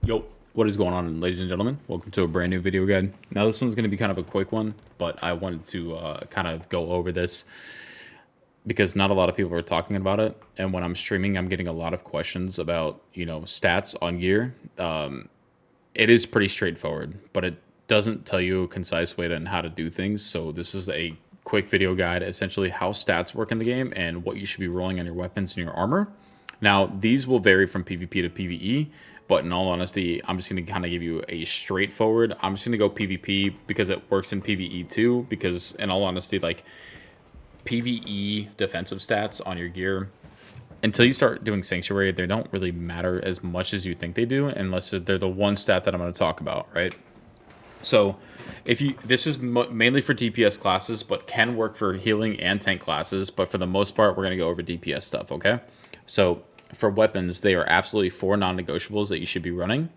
Yo, what is going on, ladies and gentlemen? Welcome to a brand new video guide. Now, this one's going to be kind of a quick one, but I wanted to kind of go over this because not a lot of people are talking about it. And when I'm streaming, I'm getting a lot of questions about, stats on gear. It is pretty straightforward, but it doesn't tell you a concise way to how to do things. So this is a quick video guide, essentially how stats work in the game and what you should be rolling on your weapons and your armor. Now, these will vary from PvP to PvE, but in all honesty, I'm just going to kind of give you a straightforward. I'm just going to go PvP because it works in PvE too, because in all honesty, like PvE defensive stats on your gear, until you start doing Sanctuary, they don't really matter as much as you think they do, unless they're the one stat that I'm going to talk about, right? So, this is mainly for DPS classes, but can work for healing and tank classes. But for the most part, we're going to go over DPS stuff, okay? So, for weapons, they are absolutely 4 non-negotiables that you should be running.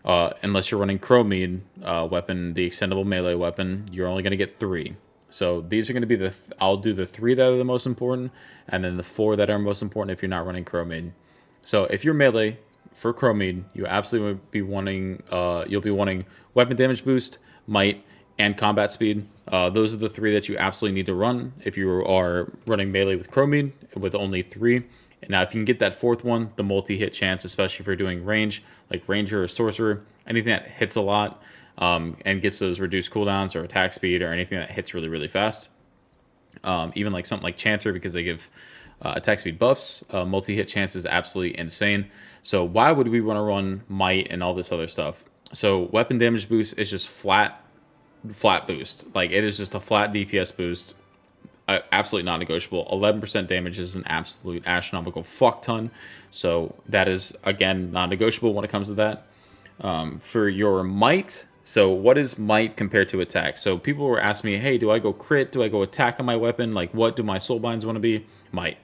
Unless you're running Chromede weapon, the extendable melee weapon, you're only going to get 3. So these are going to be I'll do the 3 that are the most important, and then the 4 that are most important if you're not running Chromede. So if you're melee for Chromede, you absolutely will be wanting, you'll be wanting weapon damage boost, might, and combat speed. Those are the 3 that you absolutely need to run if you are running melee with Chromede with only 3. And now, if you can get that 4th one, the multi-hit chance, especially if you're doing range, like Ranger or Sorcerer, anything that hits a lot and gets those reduced cooldowns or attack speed or anything that hits really, really fast. Even like something like Chanter, because they give attack speed buffs, multi-hit chance is absolutely insane. So why would we want to run Might and all this other stuff? So weapon damage boost is just flat boost. Like, it is just a flat DPS boost. Absolutely not negotiable. 11% damage is an absolute astronomical fuck ton. So that is, again, non-negotiable when it comes to that. For your might, so what is might compared to attack? So people were asking me, hey, do I go crit? Do I go attack on my weapon? Like, what do my soulbinds want to be? Might.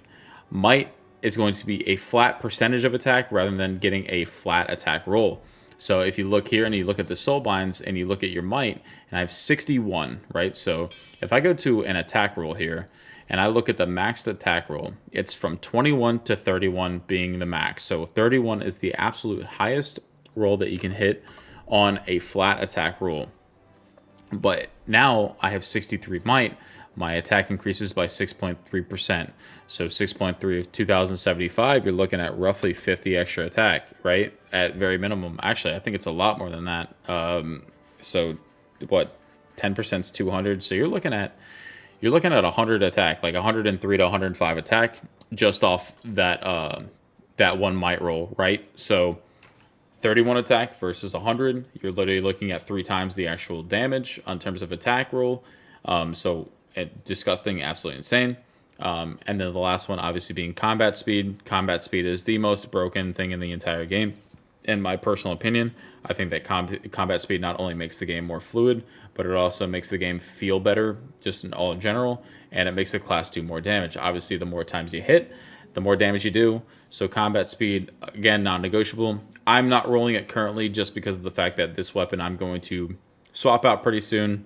Might is going to be a flat percentage of attack rather than getting a flat attack roll. So if you look here and you look at the soul binds and you look at your might, and I have 61, right? So if I go to an attack roll here and I look at the maxed attack roll, it's from 21 to 31 being the max. So 31 is the absolute highest roll that you can hit on a flat attack roll. But now I have 63 might. My attack increases by 6.3%. So 6.3 of 2075, you're looking at roughly 50 extra attack, right? At very minimum. Actually, I think it's a lot more than that. So what? 10% is 200. So you're looking at 100 attack, like 103 to 105 attack, just off that that one might roll, right? So 31 attack versus 100, you're literally looking at 3 times the actual damage in terms of attack roll. So disgusting, absolutely insane. And then the last one, obviously, being combat speed. Combat speed is the most broken thing in the entire game, in my personal opinion. I think that combat speed not only makes the game more fluid, but it also makes the game feel better, just in all in general, and it makes the class do more damage. Obviously, the more times you hit, the more damage you do. So combat speed, again, non-negotiable. I'm not rolling it currently just because of the fact that this weapon I'm going to swap out pretty soon,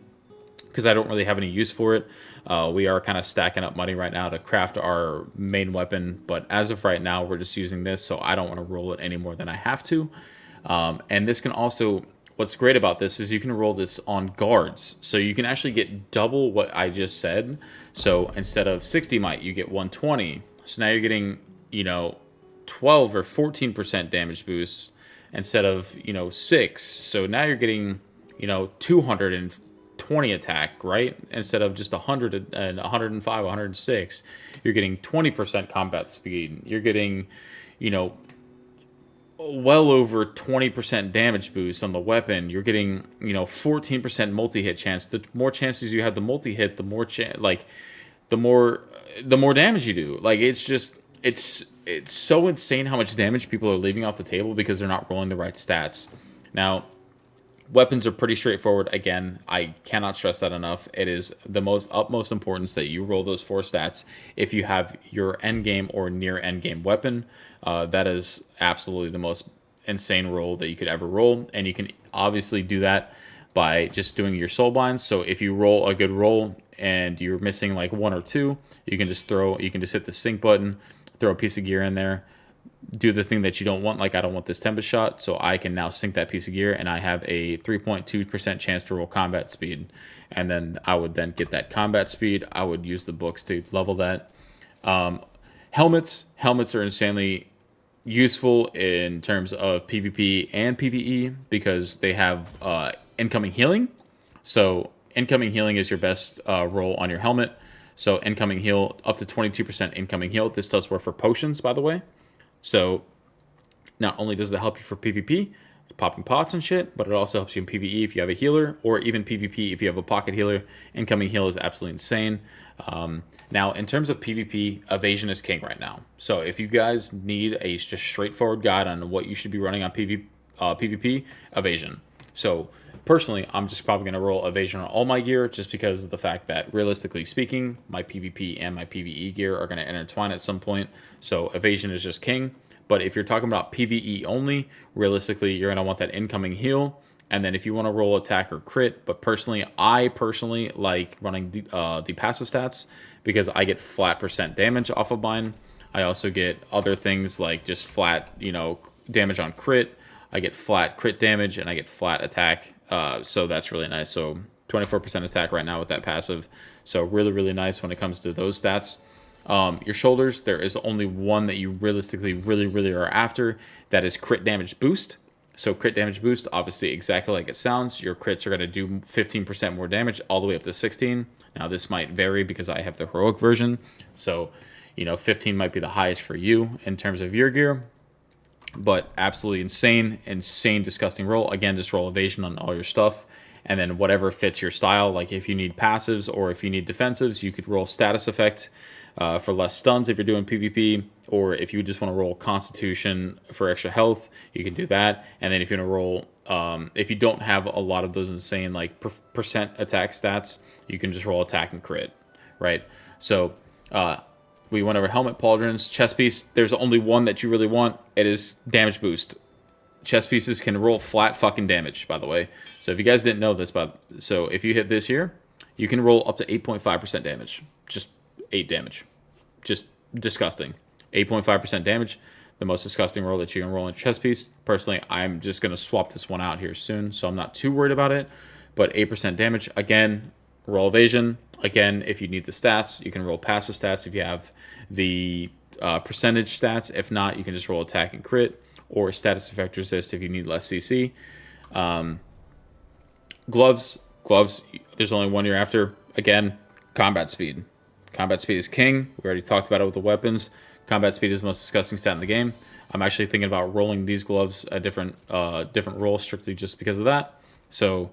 because I don't really have any use for it. We are kind of stacking up money right now to craft our main weapon, but as of right now, we're just using this, so I don't want to roll it any more than I have to. And this can also, what's great about this is you can roll this on guards, so you can actually get double what I just said. So instead of 60 might, you get 120. So now you're getting, 12 or 14% damage boost instead of, 6. So now you're getting, 220 attack, right? Instead of just 100 and 105, 106, you're getting 20% combat speed. You're getting, well over 20% damage boost on the weapon. You're getting, 14% multi-hit chance. The more chances you have the multi-hit, the more the more damage you do. Like, it's so insane how much damage people are leaving off the table because they're not rolling the right stats. Now, weapons are pretty straightforward. Again, I cannot stress that enough. It is the utmost importance that you roll those 4 stats if you have your end game or near end game weapon. That is absolutely the most insane roll that you could ever roll, and you can obviously do that by just doing your soul binds. So if you roll a good roll and you're missing like 1 or 2, you can just hit the sync button, throw a piece of gear in there, do the thing that you don't want. Like, I don't want this Tempest shot, so I can now sink that piece of gear, and I have a 3.2% chance to roll combat speed. And then I would then get that combat speed. I would use the books to level that. Helmets are insanely useful in terms of PvP and PvE because they have incoming healing. So incoming healing is your best roll on your helmet. So incoming heal, up to 22% incoming heal. This does work for potions, by the way. So not only does it help you for PvP, popping pots and shit, but it also helps you in PvE if you have a healer, or even PvP if you have a pocket healer. Incoming heal is absolutely insane. Now, in terms of PvP, evasion is king right now. So if you guys need a just straightforward guide on what you should be running on PvP, evasion. So personally, I'm just probably going to roll evasion on all my gear just because of the fact that, realistically speaking, my PvP and my PvE gear are going to intertwine at some point. So evasion is just king. But if you're talking about PvE only, realistically, you're going to want that incoming heal. And then if you want to roll attack or crit, but I personally like running the passive stats because I get flat percent damage off of mine. I also get other things like just flat, damage on crit. I get flat crit damage and I get flat attack. So that's really nice. So 24% attack right now with that passive. So really, really nice when it comes to those stats. Your shoulders, there is only one that you realistically really, really are after. That is crit damage boost. So crit damage boost, obviously exactly like it sounds. Your crits are going to do 15% more damage all the way up to 16. Now this might vary because I have the heroic version. So, 15 might be the highest for you in terms of your gear. But absolutely insane, disgusting roll. Again, just roll evasion on all your stuff. And then whatever fits your style, like if you need passives or if you need defensives, you could roll status effect for less stuns if you're doing PvP. Or if you just want to roll Constitution for extra health, you can do that. And then if you want to roll, if you don't have a lot of those insane like percent attack stats, you can just roll attack and crit, right? So we went over helmet, pauldrons, chest piece. There's only one that you really want. It is damage boost. Chest pieces can roll flat fucking damage, by the way. So if you guys didn't know this, so if you hit this here, you can roll up to 8.5% damage. Just 8 damage. Just disgusting. 8.5% damage. The most disgusting roll that you can roll in chest piece. Personally, I'm just going to swap this one out here soon, so I'm not too worried about it. But 8% damage. Again, roll evasion. Again, if you need the stats, you can roll passive stats if you have the percentage stats. If not, you can just roll attack and crit. Or status effect resist if you need less CC. Gloves, there's only one you're after. Again, combat speed. Combat speed is king. We already talked about it with the weapons. Combat speed is the most disgusting stat in the game. I'm actually thinking about rolling these gloves a different roll strictly just because of that. So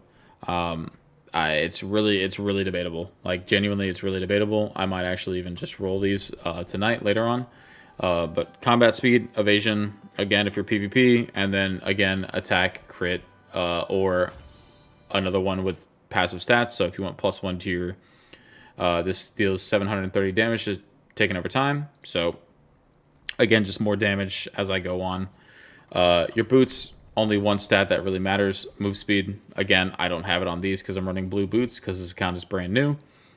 it's really debatable. Like, genuinely, it's really debatable. I might actually even just roll these tonight later on. But combat speed, evasion, again, if you're PvP, and then, again, attack, crit, or another one with passive stats. So if you want +1 to your, this deals 730 damage to taken over time. So, again, just more damage as I go on. Your boots, only one stat that really matters, move speed. Again, I don't have it on these because I'm running blue boots because this account is brand new.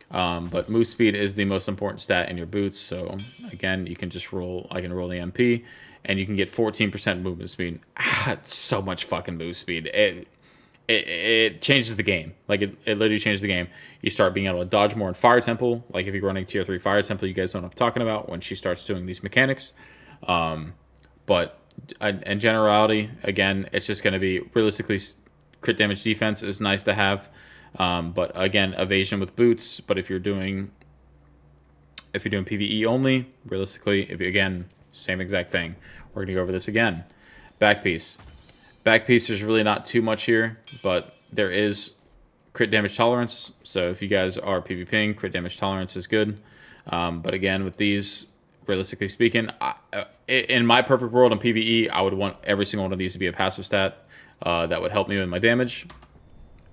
But move speed is the most important stat in your boots. So again, you can just roll. I can roll the MP, and you can get 14% movement speed. It's so much fucking move speed. It changes the game. Like it literally changes the game. You start being able to dodge more in Fire Temple. Like if you're running tier 3 Fire Temple, you guys know what I'm talking about when she starts doing these mechanics. But in generality, again, it's just going to be realistically crit damage defense is nice to have. But again, evasion with boots. But if you're doing PvE only, realistically, again, same exact thing. We're gonna go over this again. Back piece. Back piece. There's really not too much here, but there is crit damage tolerance. So if you guys are PvPing, crit damage tolerance is good. But again, with these, realistically speaking, in my perfect world in PvE, I would want every single one of these to be a passive stat that would help me with my damage.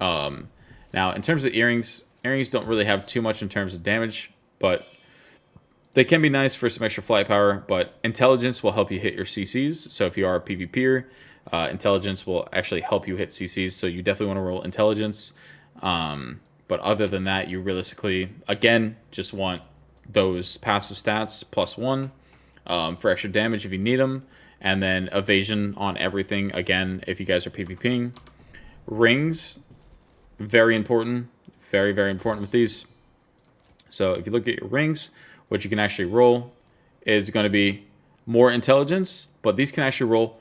Now, in terms of earrings don't really have too much in terms of damage, but they can be nice for some extra flight power. But intelligence will help you hit your CCs. So if you are a PvPer, intelligence will actually help you hit CCs. So you definitely want to roll intelligence. But other than that, you realistically, again, just want those passive stats +1 for extra damage if you need them. and then evasion on everything. Again, if you guys are PvPing, rings, very important, very, very important with these. So if you look at your rings, what you can actually roll is going to be more intelligence, but these can actually roll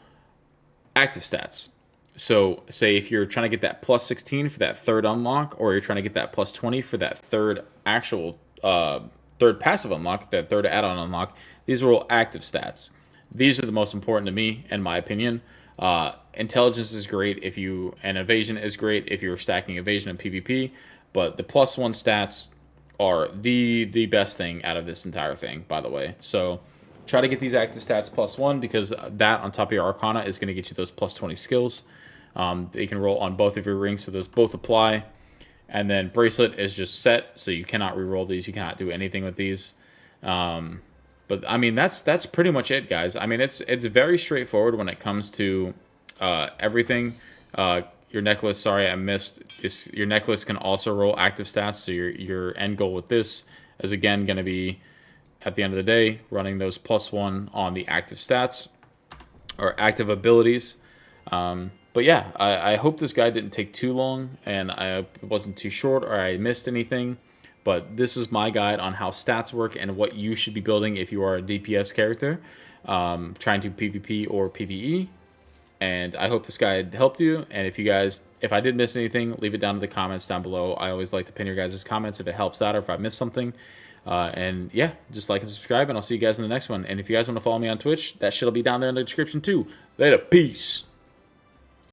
active stats. So say if you're trying to get that plus 16 for that third unlock, or you're trying to get that plus 20 for that third actual third passive unlock, that third add-on unlock, these are all active stats. These are the most important to me, in my opinion. Intelligence is great if you, and evasion is great if you're stacking evasion and PvP, but the +1 stats are the best thing out of this entire thing, by the way. So try to get these active stats +1, because that on top of your Arcana is going to get you those +20 skills. You can roll on both of your rings, so those both apply. And then bracelet is just set, so you cannot reroll these. You cannot do anything with these. But I mean, that's pretty much it, guys. I mean, it's very straightforward when it comes to everything. Your necklace, sorry, I missed this. Your necklace can also roll active stats, so your end goal with this is again going to be, at the end of the day, running those +1 on the active stats or active abilities. But yeah, I hope this guide didn't take too long, and it wasn't too short, or I missed anything. But this is my guide on how stats work and what you should be building if you are a DPS character, trying to PvP or PvE. And I hope this guide helped you. And if I did miss anything, leave it down in the comments down below. I always like to pin your guys' comments if it helps out or if I missed something. And yeah, just like and subscribe, and I'll see you guys in the next one. And if you guys want to follow me on Twitch, that shit'll be down there in the description too. Later, peace.